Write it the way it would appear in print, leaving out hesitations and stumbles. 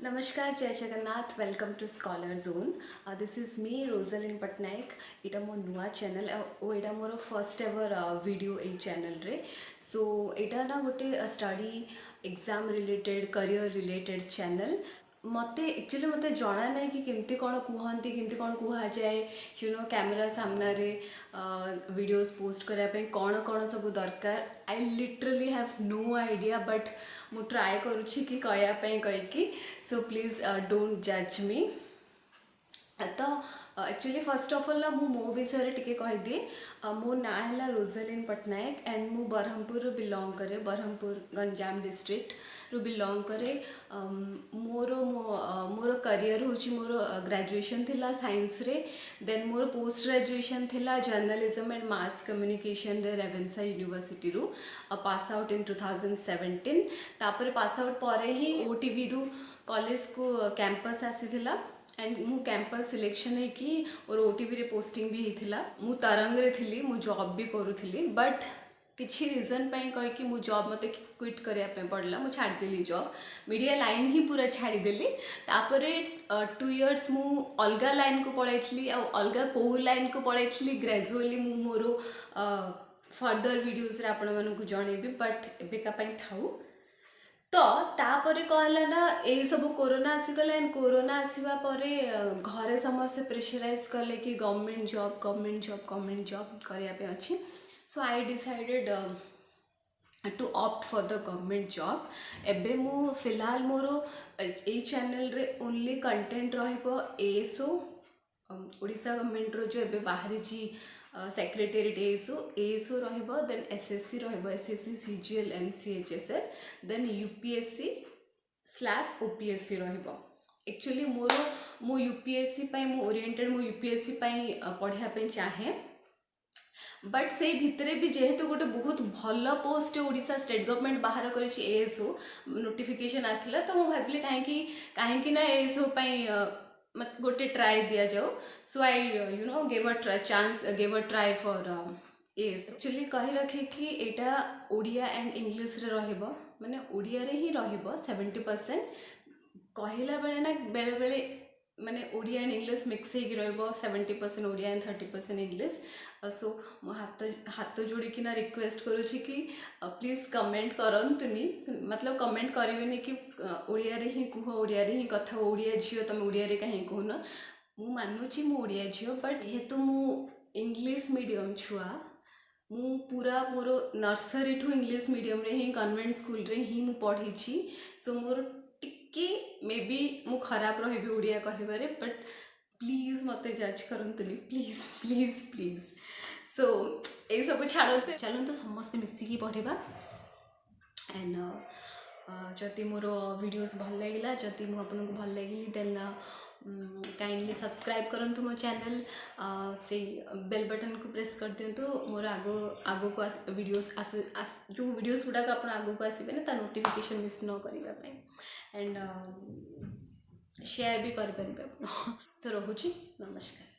नमस्कार, जय Jagannath. Welcome to scholar zone. This is me Roslin Pattanaik. इटा मो नुआ चैनल और इटा मोर फर्स्ट एवर वीडियो ए चैनल रे। सो इटा ना गोटे study exam related career related channel. मते एक्चुअली मते जाना नहीं कि केमती कौन कहती केमती कौन कह जाए कैमेरा सामना रे वीडियोस पोस्ट करने कौन कौन सब दरकार। I literally have no idea but मु ट्राए करुँची कि कहवाई कहीकि। सो प्लीज डोंट जज मी। तो एक्चुअली फर्स्ट ऑफ ऑल ना मो विषय टिके कहीदी। मो ना है रोजलिन पट्टनायक एंड मु बरहमपुर बिलोंग करे। बरहमपुर गंजाम डिस्ट्रिक्ट रू बिलोंग करे। मोर मोर करियर हूँ मोर ग्रेजुएशन थिला साइंस रे। देन मोर पोस्ट ग्रेजुएशन थिला जर्नलिज्म एंड मास कम्युनिकेशन रे रेवेन्सा यूनिवर्सिटी रू पास आउट इन 2017। तापर पास आउट पर ही ओटीवी रू कॉलेज को कैंपस आसीथिला एंड मु कैंपस सिलेक्शन है कि और ओटीवी रे पोस्टिंग भी होता। मु तरंग रे थिली, मु जॉब भी करूली बट किसी रीजन कही कि मु जॉब मते क्विट करने पड़ला। मु छाड़देली जॉब, मीडिया लाइन ही पूरा छाड़देली। तापर 2 इयर्स मु अलग लाइन को पढ़ाई अलग कौ लाइन को पढ़ाई। ग्रेजुअली मु मोर फर्दर वीडियोस रे आपण मानकु जणेबी बट एबेका थाऊ। तो तापर कहला ना यही सब कोरोना आसीगला एंड कोरोना आसवा पर घरे समस्ते प्रेशराइज कले कि गवर्नमेंट जॉब करने अच्छी। So I decided to opt for the government job. एबे मु फिलहाल मोर ए चैनल रे ओनली कंटेंट रहिबो एएसओ ओडिशा गवर्नमेंट रो जो एबे बाहरी जी सेक्रेटेरिएट एएसओ रहिबो। देन एसएससी रहिबो, SSC CGL and CHSL. Then UPSC / OPSC रहिबो। एक्चुअली मोर मो यूपीएससी पई मो ओरिएंटेड मो यूपीएससी पई पढ़िया पे चाहे बट से भितरे भी जेहेतु गोटे बहुत भल पोस्ट ओडिशा स्टेट गवर्नमेंट बाहर करिछि एएसओ नोटिफिकेशन आसला। तो मु भाबिली कहीं ना एएसओ पई मत गोटे ट्राई दिया जाओ। So I gave a chance, gave a try for S. Actually कही रखे कि एटा ओडिया एंड इंग्लिश रे रहिबो, माने ओडिया रे ही रहिबो 70%। कहला बेले ना बेले बेले माने ओडिया एंड इंग्लिश मिक्स होगी रहिबो 70% ओडिया एंड 30% इंग्लिश। सो मो हाथ जोड़ी ना रिक्वेस्ट करुँची कि प्लीज कमेंट करंतुनी, मतलब कमेंट करेंगे कि ओडिया रे ही कुह, ओडिया रे ही कथा, ओडिया झील तुम ओडिया रे कहीं कहून। मु मानुची मु ओडिया झील बट हेतु मु इंग्लिश मीडियम छुआ। मु पूरा मोर नर्सरी ठू इंग्लिश मीडियम रे ही कन्वेंट स्कूल रे ही मु पढ़ी। सो मोर टिके मे बी मु खराब रही ओडिया कहबारे बट प्लीज मते जज करंतुनी, प्लीज प्लीज प्लीज। सो ये सब छाड़ते चलते समस्ते मिसिकी पढ़ा। एंड जदि मोर वीडियोस भल लगे, जदि मु आपको भल लगे देन काइंडली सब्सक्राइब करंतु मो चैनल। से बेल बटन को प्रेस कर दिंतु मोर आगो को वीडियोस जो वीडियोस गुड़ाक आगो को आसबे ना नोटिफिकेशन मिस न करने एंड शेयर भी करें। तो रोची नमस्कार।